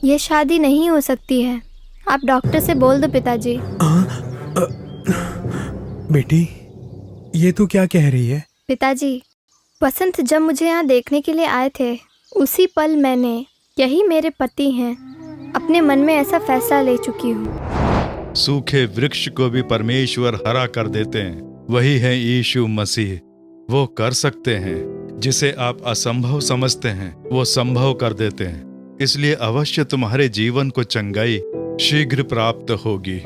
ये शादी नहीं हो सकती है। आप डॉक्टर से बोल दो पिताजी। बेटी, ये तू क्या कह रही है? पिताजी, वसंत जब मुझे यहाँ देखने के लिए आए थे, उसी पल मैंने, यही मेरे पति हैं, अपने मन में ऐसा फैसला ले चुकी हूँ। सूखे वृक्ष को भी परमेश्वर हरा कर देते हैं। वही है यीशु मसीह। वो कर सकते हैं जिसे आप असंभव समझते हैं, वो संभव कर देते हैं। इसलिए अवश्य तुम्हारे जीवन को चंगाई शीघ्र प्राप्त होगी।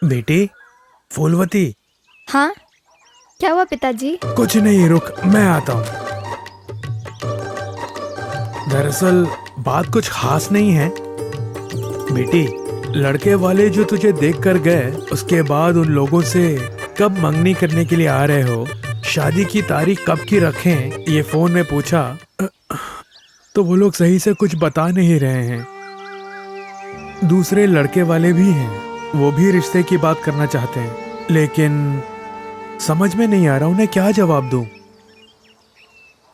बेटी, फूलवती। हाँ, क्या हुआ पिताजी? कुछ नहीं, रुक, मैं आता हूँ। दरअसल बात कुछ खास नहीं है बेटी। लड़के वाले जो तुझे देख कर गए, उसके बाद उन लोगों से कब मंगनी करने के लिए आ रहे हो, शादी की तारीख कब की रखें, ये फोन में पूछा तो वो लोग सही से कुछ बता नहीं रहे हैं। दूसरे लड़के वाले भी हैं, वो भी रिश्ते की बात करना चाहते हैं, लेकिन समझ में नहीं आ रहा उन्हें क्या जवाब दूं।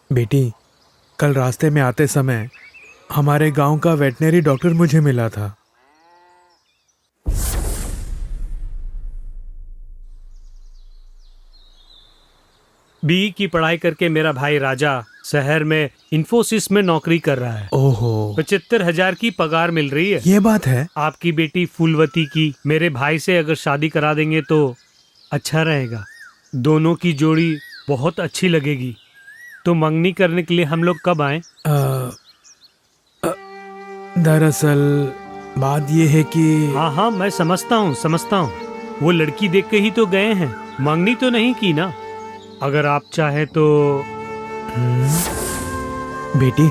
बेटी, कल रास्ते में आते समय हमारे गांव का वेटनरी डॉक्टर मुझे मिला था। बीई की पढ़ाई करके मेरा भाई राजा शहर में इंफोसिस में नौकरी कर रहा है। ओहो, 75,000 की पगार मिल रही है। ये बात है। आपकी बेटी फूलवती की मेरे भाई से अगर शादी करा देंगे तो अच्छा रहेगा। दोनों की जोड़ी बहुत अच्छी लगेगी। तो मंगनी करने के लिए हम लोग कब आए? दरअसल बात ये है कि हाँ, मैं समझता हूँ। वो लड़की देख के ही तो गए हैं, मंगनी तो नहीं की ना। अगर आप चाहे तो। बेटी,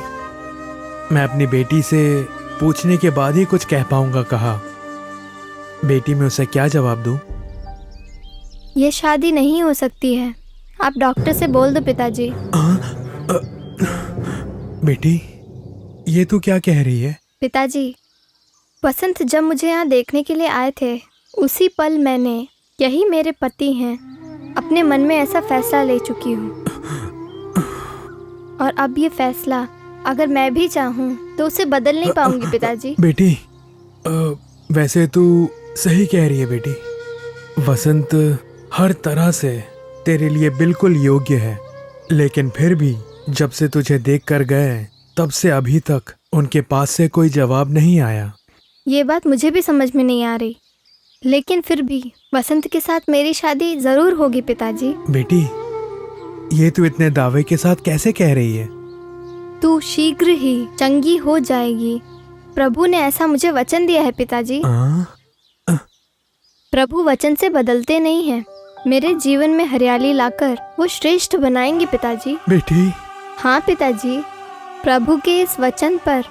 मैं अपनी बेटी से पूछने के बाद ही कुछ कह पाऊंगा कहा। बेटी, मैं उसे क्या जवाब दूं? ये शादी नहीं हो सकती है। आप डॉक्टर से बोल दो पिताजी। बेटी, ये तू क्या कह रही है? पिताजी, वसंत जब मुझे यहाँ देखने के लिए आए थे, उसी पल मैंने, यही मेरे पति हैं, अपने मन में ऐसा फैसला ले चुकी हूँ। और अब ये फैसला अगर मैं भी चाहूँ तो उसे बदल नहीं पाऊंगी पिताजी। बेटी, वैसे तू सही कह रही है बेटी। वसंत हर तरह से तेरे लिए बिल्कुल योग्य है, लेकिन फिर भी जब से तुझे देख कर गए, तब से अभी तक उनके पास से कोई जवाब नहीं आया। ये बात मुझे भी समझ में नहीं आ रही, लेकिन फिर भी वसंत के साथ मेरी शादी जरूर होगी पिताजी। बेटी, ये तू इतने दावे के साथ कैसे कह रही है? तू शीघ्र ही चंगी हो जाएगी। प्रभु ने ऐसा मुझे वचन दिया है पिताजी। प्रभु वचन से बदलते नहीं हैं। मेरे जीवन में हरियाली लाकर वो श्रेष्ठ बनाएंगे पिताजी। बेटी। हाँ पिताजी, प्रभु के इस वचन पर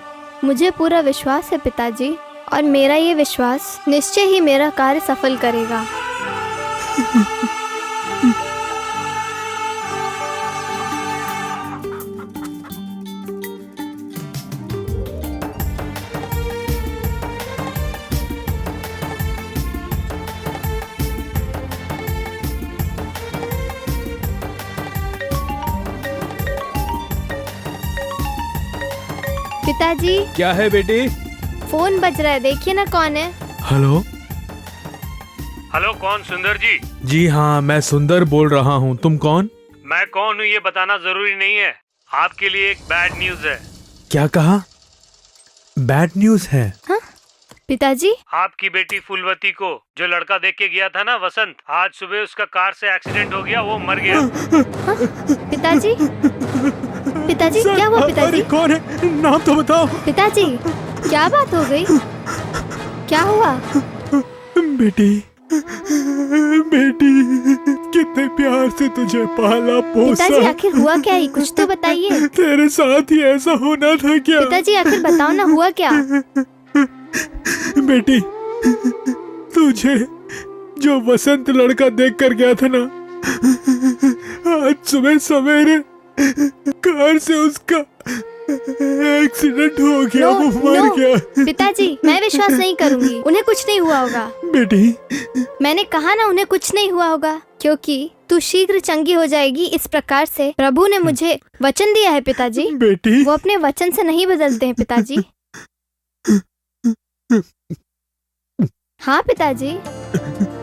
मुझे पूरा विश्वास है पिताजी, और मेरा ये विश्वास निश्चय ही मेरा कार्य सफल करेगा। पिताजी, क्या है बेटी? फोन बज रहा है, देखिए ना कौन है। हेलो। हेलो, कौन? सुंदर जी? जी हाँ, मैं सुंदर बोल रहा हूँ। तुम कौन? मैं कौन हूँ ये बताना जरूरी नहीं है। आपके लिए एक बैड न्यूज है। क्या कहा? बैड न्यूज़ है। हाँ पिताजी, आपकी बेटी फूलवती को जो लड़का देख के गया था ना वसंत, आज सुबह उसका कार से एक्सीडेंट हो गया, वो मर गया। पिताजी, पिताजी क्या हुआ पिताजी? कौन है, नाम तो बताओ। पिताजी क्या बात हो गई, क्या हुआ? बेटी, बेटी, कितने प्यार से तुझे पाला पोसा। पिताजी आखिर हुआ क्या ही, कुछ तो बताइए। तेरे साथ ही ऐसा होना था क्या? पिताजी आखिर बताओ ना, हुआ क्या? बेटी, तुझे जो वसंत लड़का देख कर गया था ना, आज सुबह सवेरे कार से उसका एक्सीडेंट हो गया, वो मर गया। पिताजी मैं विश्वास नहीं करूंगी, उन्हें कुछ नहीं हुआ होगा। बेटी, मैंने कहा ना उन्हें कुछ नहीं हुआ होगा, क्योंकि तू शीघ्र चंगी हो जाएगी, इस प्रकार से प्रभु ने मुझे वचन दिया है पिताजी। बेटी, वो अपने वचन से नहीं बदलते हैं पिताजी। हाँ पिताजी,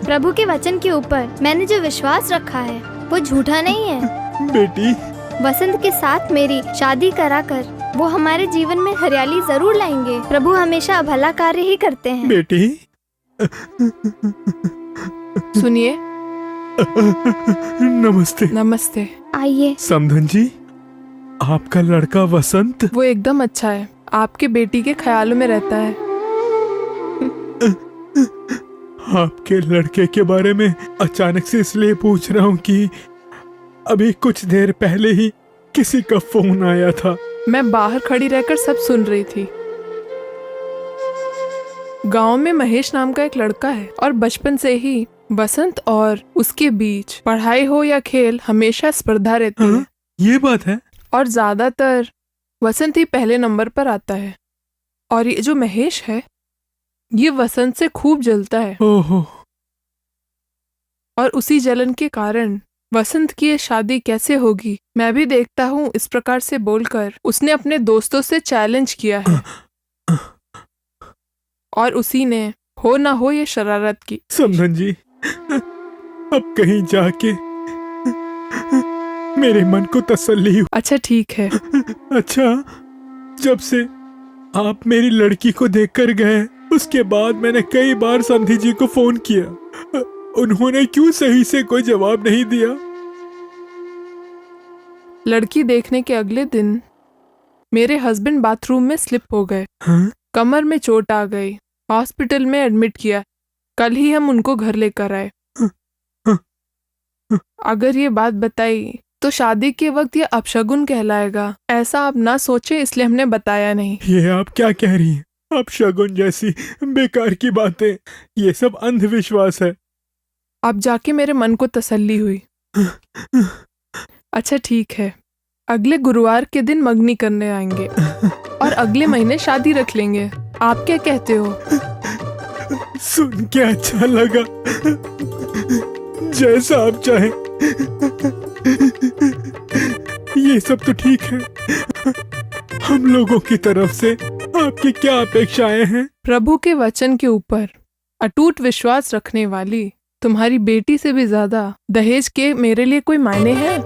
प्रभु के वचन के ऊपर मैंने जो विश्वास रखा है वो झूठा नहीं है। बेटी, वसंत के साथ मेरी शादी कराकर वो हमारे जीवन में हरियाली जरूर लाएंगे। प्रभु हमेशा भला कार्य ही करते हैं। बेटी, सुनिए। नमस्ते। नमस्ते। आइए। समधन जी, आपका लड़का वसंत? वो एकदम अच्छा है, आपके बेटी के ख्यालों में रहता है। आपके लड़के के बारे में अचानक से इसलिए पूछ रहा हूँ कि अभी कुछ देर पहले ही किसी का फोन आया था। मैं बाहर खड़ी रहकर सब सुन रही थी। गांव में महेश नाम का एक लड़का है और बचपन से ही वसंत और उसके बीच पढ़ाई हो या खेल हमेशा स्पर्धा रहती है। ये बात है। और ज्यादातर वसंत ही पहले नंबर पर आता है। और ये जो महेश है, ये वसंत से खूब जलता है। ओहो। और उसी जलन के कारण वसंत की ये शादी कैसे होगी मैं भी देखता हूँ, इस प्रकार से बोलकर उसने अपने दोस्तों से चैलेंज किया है। और उसी ने हो ना हो ये शरारत की। समधन जी, अब कहीं जाके मेरे मन को तसल्ली हुई। अच्छा ठीक है। अच्छा, जब से आप मेरी लड़की को देखकर गए उसके बाद मैंने कई बार समधी जी को फोन किया, उन्होंने क्यों सही से कोई जवाब नहीं दिया। लड़की देखने के अगले दिन मेरे हस्बैंड बाथरूम में स्लिप हो गए। हाँ? कमर में चोट आ गई, हॉस्पिटल में एडमिट किया। कल ही हम उनको घर लेकर आए। अगर ये बात बताई तो शादी के वक्त ये अपशगुन कहलाएगा। ऐसा आप ना सोचे, इसलिए हमने बताया नहीं। ये आप क्या कह रही हैं? अपशगुन जैसी बेकार की बातें, ये सब अंधविश्वास है। अब जाके मेरे मन को तसल्ली हुई। अच्छा ठीक है, अगले गुरुवार के दिन मंगनी करने आएंगे और अगले महीने शादी रख लेंगे। आप क्या कहते हो? सुन के अच्छा लगा, जैसा आप चाहें। ये सब तो ठीक है, हम लोगों की तरफ से आपकी क्या अपेक्षाएं हैं? प्रभु के वचन के ऊपर अटूट विश्वास रखने वाली तुम्हारी बेटी से भी ज्यादा दहेज के मेरे लिए कोई मायने हैं?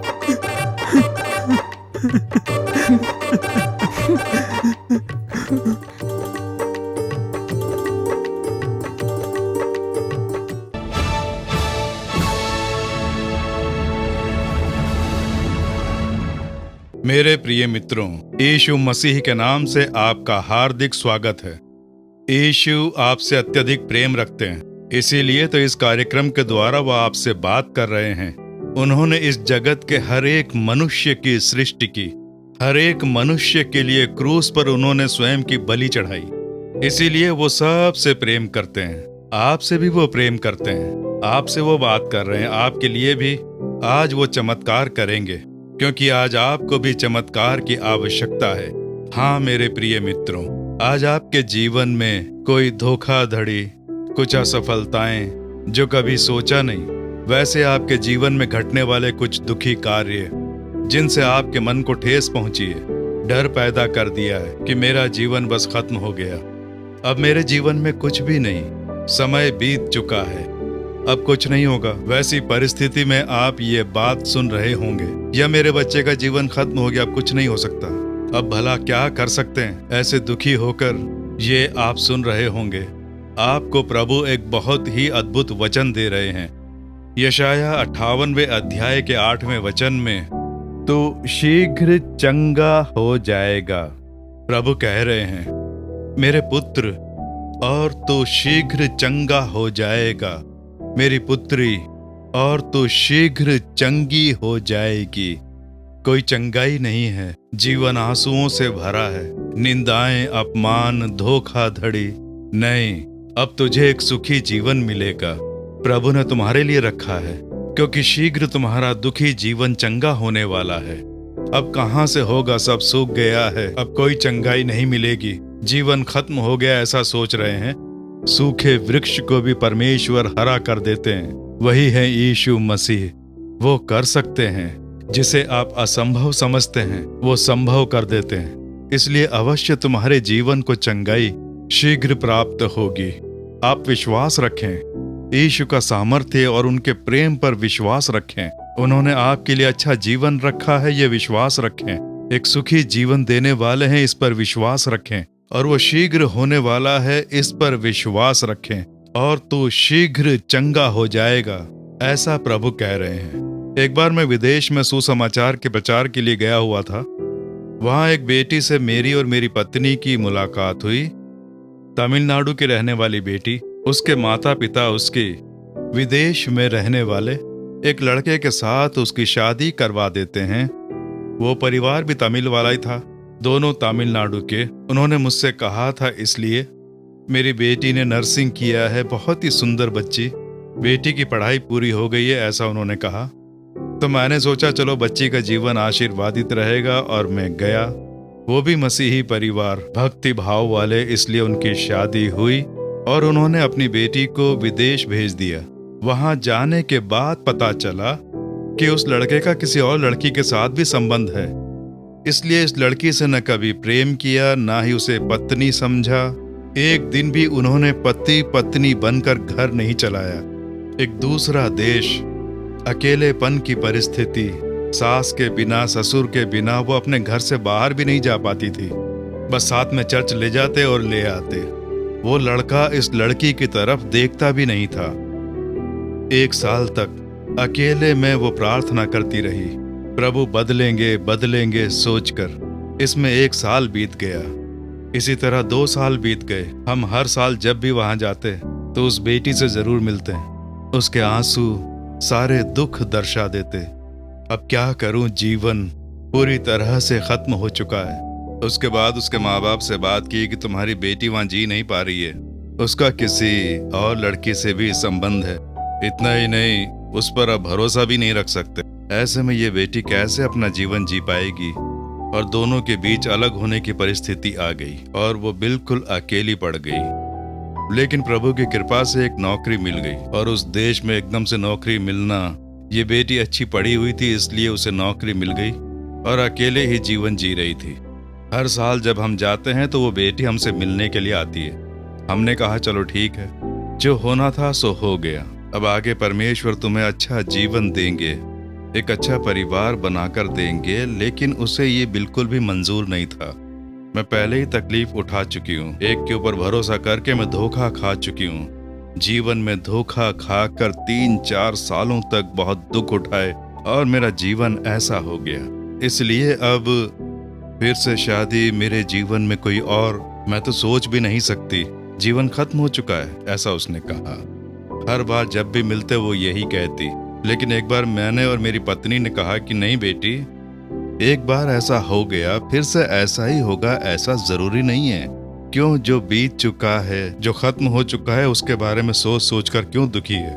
मेरे प्रिय मित्रों, यीशु मसीह के नाम से आपका हार्दिक स्वागत है। यीशु आपसे अत्यधिक प्रेम रखते हैं, इसीलिए तो इस कार्यक्रम के द्वारा वह आपसे बात कर रहे हैं। उन्होंने इस जगत के हर एक मनुष्य की सृष्टि की, हर एक मनुष्य के लिए क्रूस पर उन्होंने स्वयं की बलि चढ़ाई। इसीलिए वो सबसे प्रेम करते हैं, आपसे भी वो प्रेम करते हैं। आपसे वो बात कर रहे हैं, आपके लिए भी आज वो चमत्कार करेंगे, क्योंकि आज आपको भी चमत्कार की आवश्यकता है। हाँ मेरे प्रिय मित्रों, आज आपके जीवन में कोई धोखाधड़ी, कुछ असफलताएं जो कभी सोचा नहीं, वैसे आपके जीवन में घटने वाले कुछ दुखी कार्य जिनसे आपके मन को ठेस पहुंची है, डर पैदा कर दिया है कि मेरा जीवन बस खत्म हो गया, अब मेरे जीवन में कुछ भी नहीं, समय बीत चुका है, अब कुछ नहीं होगा। वैसी परिस्थिति में आप ये बात सुन रहे होंगे, या मेरे बच्चे का जीवन खत्म हो गया, अब कुछ नहीं हो सकता, अब भला क्या कर सकते हैं। ऐसे दुखी होकर ये आप सुन रहे होंगे, आपको प्रभु एक बहुत ही अद्भुत वचन दे रहे हैं। यशाया 58वें अध्याय के 8वें वचन में, तो शीघ्र चंगा हो जाएगा। प्रभु कह रहे हैं, मेरे पुत्र, और तो शीघ्र चंगा हो जाएगा। मेरी पुत्री, और तो शीघ्र चंगी हो जाएगी। कोई चंगाई नहीं है, जीवन आंसुओं से भरा है, निंदाएं, अपमान, धोखाधड़ी। नहीं, अब तुझे एक सुखी जीवन मिलेगा। प्रभु ने तुम्हारे लिए रखा है, क्योंकि शीघ्र तुम्हारा दुखी जीवन चंगा होने वाला है। अब कहां से होगा, सब सूख गया है, अब कोई चंगाई नहीं मिलेगी, जीवन खत्म हो गया ऐसा सोच रहे हैं। सूखे वृक्ष को भी परमेश्वर हरा कर देते हैं। वही है यीशु मसीह। वो कर सकते हैं जिसे आप असंभव समझते हैं, वो संभव कर देते हैं। इसलिए अवश्य तुम्हारे जीवन को चंगाई शीघ्र प्राप्त होगी। आप विश्वास रखें, यीशु का सामर्थ्य और उनके प्रेम पर विश्वास रखें। उन्होंने आपके लिए अच्छा जीवन रखा है, ये विश्वास रखें। एक सुखी जीवन देने वाले हैं, इस पर विश्वास रखें। और वो शीघ्र होने वाला है, इस पर विश्वास रखें। और तो शीघ्र चंगा हो जाएगा, ऐसा प्रभु कह रहे हैं। एक बार मैं विदेश में सुसमाचार के प्रचार के लिए गया हुआ था। वहां एक बेटी से मेरी और मेरी पत्नी की मुलाकात हुई। तमिलनाडु की रहने वाली बेटी, उसके माता पिता उसकी विदेश में रहने वाले एक लड़के के साथ उसकी शादी करवा देते हैं। वो परिवार भी तमिल वाला ही था, दोनों तमिलनाडु के। उन्होंने मुझसे कहा था, इसलिए मेरी बेटी ने नर्सिंग किया है, बहुत ही सुंदर बच्ची, बेटी की पढ़ाई पूरी हो गई है, ऐसा उन्होंने कहा। तो मैंने सोचा चलो बच्ची का जीवन आशीर्वादित रहेगा, और मैं गया। वो भी मसीही परिवार, भक्ति भाव वाले, इसलिए उनकी शादी हुई और उन्होंने अपनी बेटी को विदेश भेज दिया। वहां जाने के बाद पता चला कि उस लड़के का किसी और लड़की के साथ भी संबंध है। इसलिए इस लड़की से न कभी प्रेम किया, ना ही उसे पत्नी समझा। एक दिन भी उन्होंने पति पत्नी बनकर घर नहीं चलाया। एक दूसरा देश, अकेलेपन की परिस्थिति, सास के बिना, ससुर के बिना वो अपने घर से बाहर भी नहीं जा पाती थी। बस साथ में चर्च ले जाते और ले आते। वो लड़का इस लड़की की तरफ देखता भी नहीं था। 1 साल तक अकेले में वो प्रार्थना करती रही, प्रभु बदलेंगे बदलेंगे सोचकर। इसमें 1 साल बीत गया। इसी तरह 2 साल बीत गए। हम हर साल जब भी वहां जाते तो उस बेटी से जरूर मिलते। उसके आंसू सारे दुख दर्शा देते। अब क्या करूं, जीवन पूरी तरह से खत्म हो चुका है। उसके बाद उसके माँ बाप से बात की कि तुम्हारी बेटी वहां जी नहीं पा रही है, उसका किसी और लड़की से भी संबंध है। इतना ही नहीं, उस पर अब भरोसा भी नहीं रख सकते। ऐसे में ये बेटी कैसे अपना जीवन जी पाएगी? और दोनों के बीच अलग होने की परिस्थिति आ गई और वो बिल्कुल अकेली पड़ गई। लेकिन प्रभु की कृपा से एक नौकरी मिल गई, और उस देश में एकदम से नौकरी मिलना, ये बेटी अच्छी पढ़ी हुई थी इसलिए उसे नौकरी मिल गई और अकेले ही जीवन जी रही थी। हर साल जब हम जाते हैं तो वो बेटी हमसे मिलने के लिए आती है। हमने कहा चलो ठीक है, जो होना था सो हो गया। अब आगे परमेश्वर तुम्हें अच्छा जीवन देंगे, एक अच्छा परिवार बनाकर देंगे। लेकिन उसे ये बिल्कुल भी मंजूर नहीं था। मैं पहले ही तकलीफ उठा चुकी हूँ। एक के ऊपर भरोसा करके मैं धोखा खा चुकी हूँ। जीवन में धोखा खाकर 3-4 सालों तक बहुत दुख उठाए और मेरा जीवन ऐसा हो गया। इसलिए अब फिर से शादी, मेरे जीवन में कोई और, मैं तो सोच भी नहीं सकती। जीवन खत्म हो चुका है, ऐसा उसने कहा। हर बार जब भी मिलते वो यही कहती। लेकिन एक बार मैंने और मेरी पत्नी ने कहा कि नहीं बेटी, एक बार ऐसा हो गया फिर से ऐसा ही होगा, ऐसा जरूरी नहीं है। क्यों, जो बीत चुका है, जो खत्म हो चुका है, उसके बारे में सोच सोच कर क्यों दुखी है?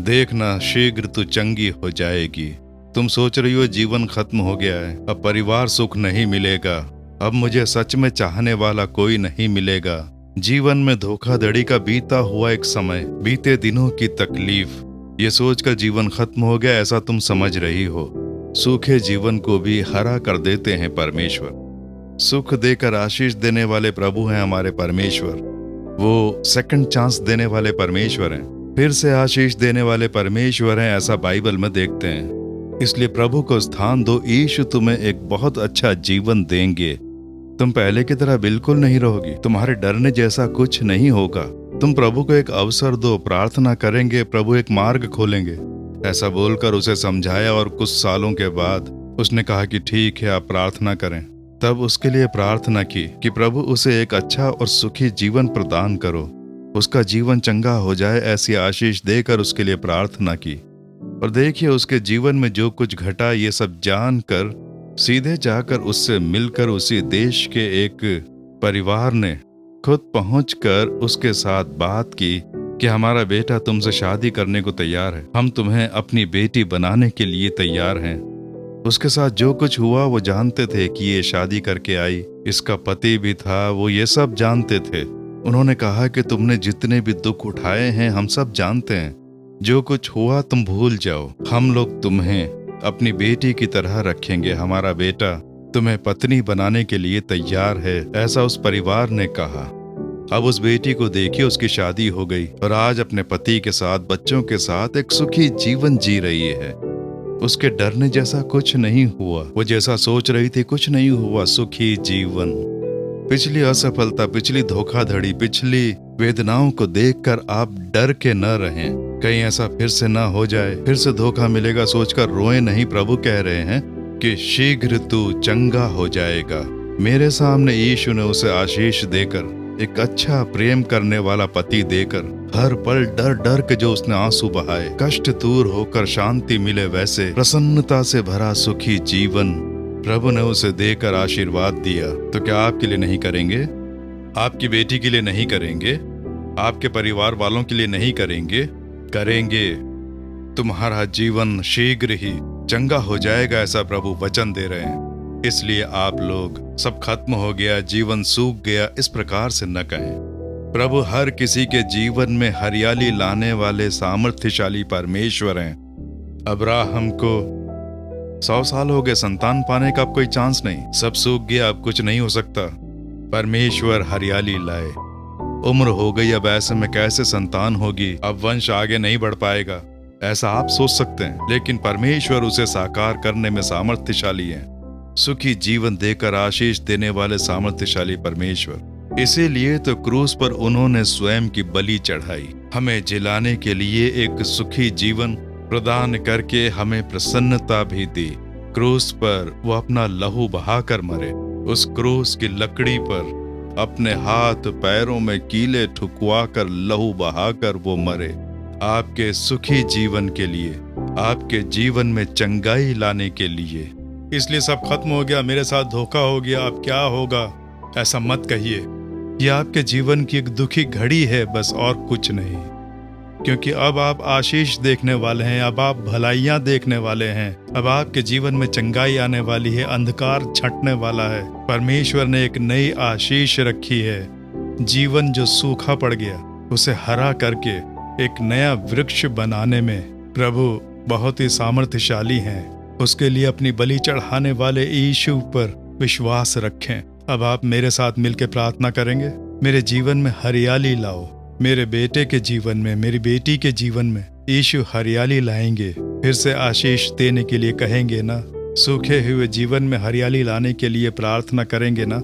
देखना शीघ्र तू चंगी हो जाएगी। तुम सोच रही हो जीवन खत्म हो गया है, अब परिवार सुख नहीं मिलेगा, अब मुझे सच में चाहने वाला कोई नहीं मिलेगा। जीवन में धोखाधड़ी का बीता हुआ एक समय, बीते दिनों की तकलीफ, ये सोचकर जीवन खत्म हो गया ऐसा तुम समझ रही हो। सूखे जीवन को भी हरा कर देते हैं परमेश्वर। सुख देकर आशीष देने वाले प्रभु हैं हमारे परमेश्वर। वो सेकंड चांस देने वाले परमेश्वर हैं, फिर से आशीष देने वाले परमेश्वर हैं, ऐसा बाइबल में देखते हैं। इसलिए प्रभु को स्थान दो। यीशु तुम्हें एक बहुत अच्छा जीवन देंगे। तुम पहले की तरह बिल्कुल नहीं रहोगी। तुम्हारे डरने जैसा कुछ नहीं होगा। तुम प्रभु को एक अवसर दो, प्रार्थना करेंगे, प्रभु एक मार्ग खोलेंगे। ऐसा बोलकर उसे समझाया और कुछ सालों के बाद उसने कहा कि ठीक है, आप प्रार्थना करें। तब उसके लिए प्रार्थना की कि प्रभु उसे एक अच्छा और सुखी जीवन प्रदान करो, उसका जीवन चंगा हो जाए, ऐसी आशीष देकर उसके लिए प्रार्थना की। और देखिए उसके जीवन में जो कुछ घटा, ये सब जानकर सीधे जाकर उससे मिलकर उसी देश के एक परिवार ने खुद पहुंचकर उसके साथ बात की कि हमारा बेटा तुमसे शादी करने को तैयार है, हम तुम्हें अपनी बेटी बनाने के लिए तैयार हैं। उसके साथ जो कुछ हुआ वो जानते थे कि ये शादी करके आई, इसका पति भी था, वो ये सब जानते थे। उन्होंने कहा कि तुमने जितने भी दुख उठाए हैं हम सब जानते हैं, जो कुछ हुआ तुम भूल जाओ, हम लोग तुम्हें अपनी बेटी की तरह रखेंगे, हमारा बेटा तुम्हें पत्नी बनाने के लिए तैयार है, ऐसा उस परिवार ने कहा। अब उस बेटी को देखिए, उसकी शादी हो गई और आज अपने पति के साथ, बच्चों के साथ एक सुखी जीवन जी रही है। उसके डरने जैसा कुछ नहीं हुआ, वो जैसा सोच रही थी कुछ नहीं हुआ, सुखी जीवन। पिछली असफलता, पिछली धोखाधड़ी, पिछली वेदनाओं को देखकर आप डर के न रहें, कहीं ऐसा फिर से ना हो जाए, फिर से धोखा मिलेगा सोचकर रोए नहीं। प्रभु कह रहे हैं कि शीघ्र तू चंगा हो जाएगा। मेरे सामने यीशु ने उसे आशीष देकर, एक अच्छा प्रेम करने वाला पति देकर, हर पल डर डर के जो उसने आंसू बहाए, कष्ट दूर होकर शांति मिले, वैसे प्रसन्नता से भरा सुखी जीवन प्रभु ने उसे देकर आशीर्वाद दिया। तो क्या आपके लिए नहीं करेंगे? आपकी बेटी के लिए नहीं करेंगे? आपके परिवार वालों के लिए नहीं करेंगे? करेंगे। तुम्हारा जीवन शीघ्र ही चंगा हो जाएगा, ऐसा प्रभु वचन दे रहे हैं। इसलिए आप लोग सब खत्म हो गया, जीवन सूख गया, इस प्रकार से न कहें। प्रभु हर किसी के जीवन में हरियाली लाने वाले सामर्थ्यशाली परमेश्वर हैं। अब्राहम को 100 साल हो गए, संतान पाने का अब कोई चांस नहीं, सब सूख गया, अब कुछ नहीं हो सकता। परमेश्वर हरियाली लाए। उम्र हो गई, अब ऐसे में कैसे संतान होगी, अब वंश आगे नहीं बढ़ पाएगा, ऐसा आप सोच सकते हैं, लेकिन परमेश्वर उसे साकार करने में सामर्थ्यशाली है। सुखी जीवन देकर आशीष देने वाले सामर्थ्यशाली परमेश्वर। इसीलिए तो क्रूस पर उन्होंने स्वयं की बलि चढ़ाई, हमें जिलाने के लिए एक सुखी जीवन प्रदान करके हमें प्रसन्नता भी दी। क्रूस पर वो अपना लहू बहाकर मरे, उस क्रूस की लकड़ी पर अपने हाथ पैरों में कीले ठुकवा कर लहू बहाकर वो मरे, आपके सुखी जीवन के लिए, आपके जीवन में चंगाई लाने के लिए। इसलिए सब खत्म हो गया, मेरे साथ धोखा हो गया, अब क्या होगा, ऐसा मत कहिए। यह आपके जीवन की एक दुखी घड़ी है बस, और कुछ नहीं। क्योंकि अब आप आशीष देखने वाले हैं, अब आप भलाइयां देखने वाले हैं, अब आपके जीवन में चंगाई आने वाली है, अंधकार छंटने वाला है। परमेश्वर ने एक नई आशीष रखी है। जीवन जो सूखा पड़ गया उसे हरा करके एक नया वृक्ष बनाने में प्रभु बहुत ही सामर्थ्यशाली हैं। उसके लिए अपनी बलि चढ़ाने वाले यीशु पर विश्वास रखें। अब आप मेरे साथ मिलकर प्रार्थना करेंगे, मेरे जीवन में हरियाली लाओ, मेरे बेटे के जीवन में, मेरी बेटी के जीवन में यीशु हरियाली लाएंगे। फिर से आशीष देने के लिए कहेंगे ना, सूखे हुए जीवन में हरियाली लाने के लिए प्रार्थना करेंगे ना,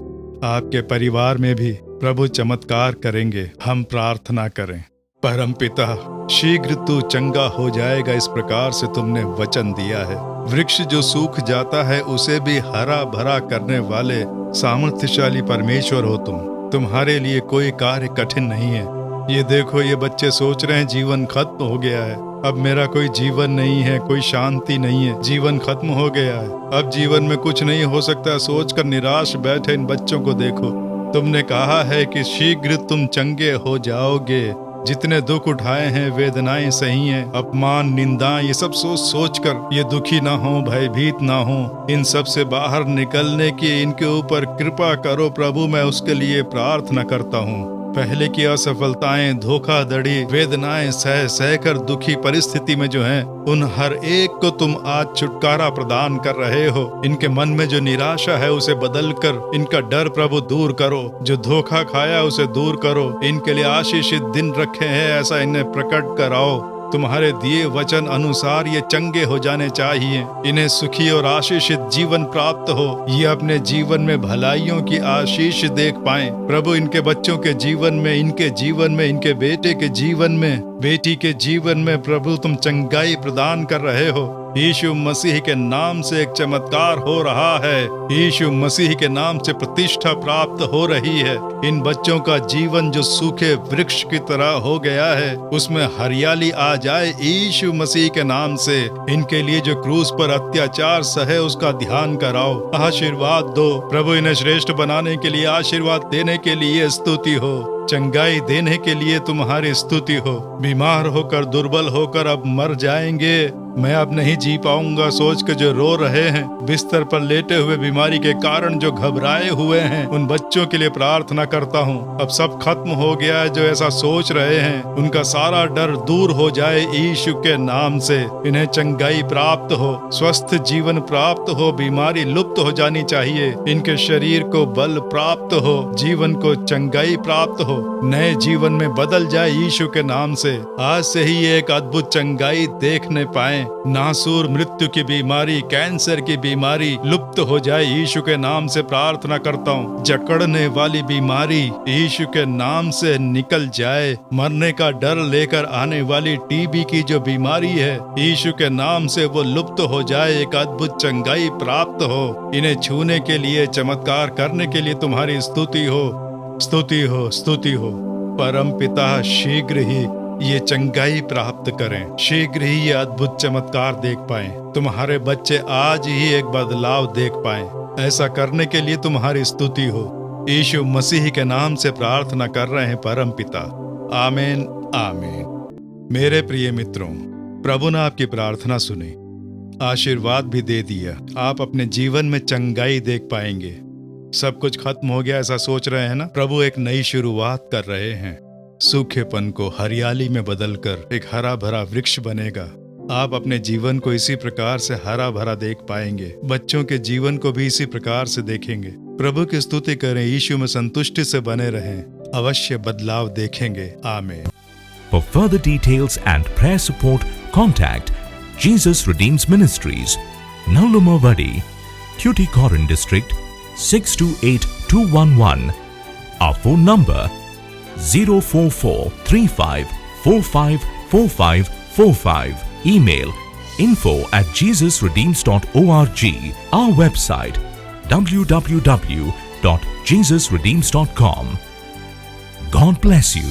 आपके परिवार में भी प्रभु चमत्कार करेंगे। हम प्रार्थना करें। परमपिता, शीघ्र तू चंगा हो जाएगा, इस प्रकार से तुमने वचन दिया है। वृक्ष जो सूख जाता है उसे भी हरा भरा करने वाले सामर्थ्यशाली परमेश्वर हो तुम। तुम्हारे लिए कोई कार्य कठिन नहीं है। ये देखो, ये बच्चे सोच रहे हैं जीवन खत्म हो गया है, अब मेरा कोई जीवन नहीं है, कोई शांति नहीं है, जीवन खत्म हो गया है, अब जीवन में कुछ नहीं हो सकता, सोचकर निराश बैठे इन बच्चों को देखो। तुमने कहा है कि शीघ्र तुम चंगे हो जाओगे। जितने दुख उठाए हैं, वेदनाएं सही हैं, अपमान, निंदा, ये सब सोच कर ये दुखी ना हो, भयभीत ना हो, इन सब से बाहर निकलने की इनके ऊपर कृपा करो प्रभु। मैं उसके लिए प्रार्थना करता हूँ। पहले की असफलताएं, धोखाधड़ी, वेदनाएं सह कर दुखी परिस्थिति में जो हैं, उन हर एक को तुम आज छुटकारा प्रदान कर रहे हो। इनके मन में जो निराशा है उसे बदल कर इनका डर प्रभु दूर करो, जो धोखा खाया उसे दूर करो। इनके लिए आशीषित दिन रखे हैं, ऐसा इन्हें प्रकट कराओ। तुम्हारे दिए वचन अनुसार ये चंगे हो जाने चाहिए। इन्हें सुखी और आशीषित जीवन प्राप्त हो, ये अपने जीवन में भलाइयों की आशीष देख पाएं। प्रभु इनके बच्चों के जीवन में, इनके जीवन में, इनके बेटे के जीवन में, बेटी के जीवन में प्रभु तुम चंगाई प्रदान कर रहे हो। यीशु मसीह के नाम से एक चमत्कार हो रहा है। यीशु मसीह के नाम से प्रतिष्ठा प्राप्त हो रही है। इन बच्चों का जीवन जो सूखे वृक्ष की तरह हो गया है, उसमें हरियाली आ जाए यीशु मसीह के नाम से। इनके लिए जो क्रूस पर अत्याचार सहे उसका ध्यान कराओ, आशीर्वाद दो। प्रभु इन्हें श्रेष्ठ बनाने के लिए, आशीर्वाद देने के लिए स्तुति हो, चंगाई देने के लिए तुम्हारी स्तुति हो। बीमार होकर, दुर्बल होकर अब मर जाएंगे, मैं अब नहीं जी पाऊंगा सोच के जो रो रहे हैं, बिस्तर पर लेटे हुए बीमारी के कारण जो घबराए हुए हैं, उन बच्चों के लिए प्रार्थना करता हूँ। अब सब खत्म हो गया है, जो ऐसा सोच रहे हैं उनका सारा डर दूर हो जाए यीशु के नाम से। इन्हें चंगाई प्राप्त हो, स्वस्थ जीवन प्राप्त हो, बीमारी लुप्त हो जानी चाहिए। इनके शरीर को बल प्राप्त हो, जीवन को चंगाई प्राप्त हो, नए जीवन में बदल जाए यीशु के नाम से। आज से ही एक अद्भुत चंगाई देखने पाए। नासूर, मृत्यु की बीमारी, कैंसर की बीमारी लुप्त हो जाए यीशु के नाम से प्रार्थना करता हूँ। जकड़ने वाली बीमारी यीशु के नाम से निकल जाए। मरने का डर लेकर आने वाली टीबी की जो बीमारी है, यीशु के नाम से वो लुप्त हो जाए। एक अद्भुत चंगाई प्राप्त हो। इन्हें छूने के लिए, चमत्कार करने के लिए तुम्हारी स्तुति हो, स्तुति हो, स्तुति हो। परम पिता शीघ्र ही ये चंगाई प्राप्त करें, शीघ्र ही ये अद्भुत चमत्कार देख पाएं। तुम्हारे बच्चे आज ही एक बदलाव देख पाएं। ऐसा करने के लिए तुम्हारी स्तुति हो। यीशु मसीह के नाम से प्रार्थना कर रहे हैं परम पिता, आमीन, आमीन। मेरे प्रिय मित्रों, प्रभु ने आपकी प्रार्थना सुनी, आशीर्वाद भी दे दिया। आप अपने जीवन में चंगाई देख पाएंगे। सब कुछ खत्म हो गया ऐसा सोच रहे हैं ना? प्रभु एक नई शुरुआत कर रहे हैं। सूखेपन को हरियाली में बदलकर एक हरा भरा वृक्ष बनेगा। आप अपने जीवन को इसी प्रकार से हरा भरा देख पाएंगे। बच्चों के जीवन को भी इसी प्रकार से देखेंगे। प्रभु की स्तुति करें, यीशु में संतुष्टि से बने रहें, अवश्य बदलाव देखेंगे। आमीन। For further details and prayer support, contact Jesus Redeems Ministries, Nallumavadi, Tuticorin District, 628211. Our phone number 04435454545. Email info@jesusredeems.org. Our website www.jesusredeems.com. God bless you.